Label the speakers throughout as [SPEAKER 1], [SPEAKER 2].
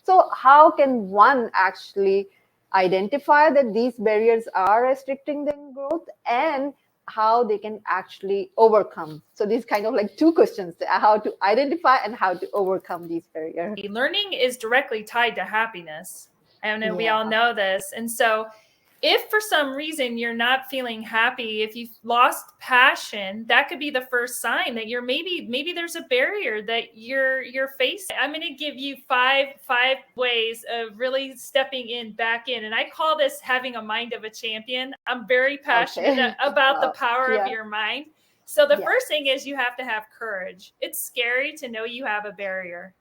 [SPEAKER 1] So how can one actually identify that these barriers are restricting their growth, and how they can actually overcome? So these kind of like two questions: how to identify and how to overcome these barriers.
[SPEAKER 2] Learning is directly tied to happiness. I know we all
[SPEAKER 1] Yeah.
[SPEAKER 2] know this. And so if for some reason you're not feeling happy, if you've lost passion, that could be the first sign that you're maybe there's a barrier that you're facing. I'm going to give you five ways of really stepping in back in, and I call this having a mind of a champion. I'm very passionate
[SPEAKER 1] Okay.
[SPEAKER 2] about the power of
[SPEAKER 1] Yeah.
[SPEAKER 2] your mind. So the
[SPEAKER 1] Yeah.
[SPEAKER 2] first thing is you have to have courage. It's scary to know you have a barrier.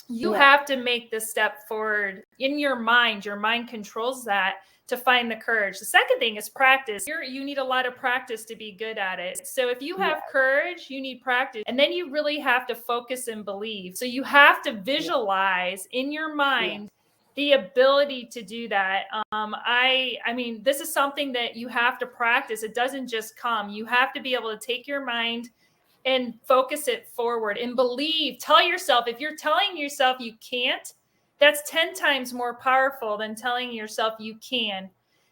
[SPEAKER 2] You
[SPEAKER 1] Yeah.
[SPEAKER 2] have to make the step forward in your mind. Your mind controls that, to find the courage. The second thing is practice. You need a lot of practice to be good at it. So if you have courage, you need practice. And then you really have to focus and believe. So you have to visualize in your mind the ability to do that. I mean, this is something that you have to practice. It doesn't just come. You have to be able to take your mind and focus it forward and believe. Tell yourself, if you're telling yourself you can't, that's 10 times more powerful than telling yourself you can.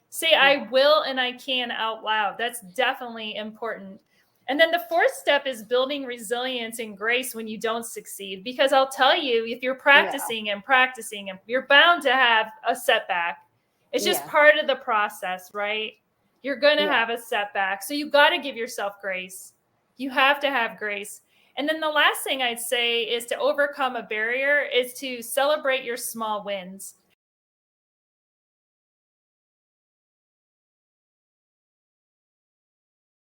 [SPEAKER 2] Say, I will and I can out loud. That's definitely important. And then the fourth step is building resilience and grace when you don't succeed. Because I'll tell you, if you're practicing and practicing, you're bound to have a setback. It's just part of the process, right? You're going to have a setback. So you got to give yourself grace. You have to have grace. And then the last thing I'd say is to overcome a barrier is to celebrate your small wins.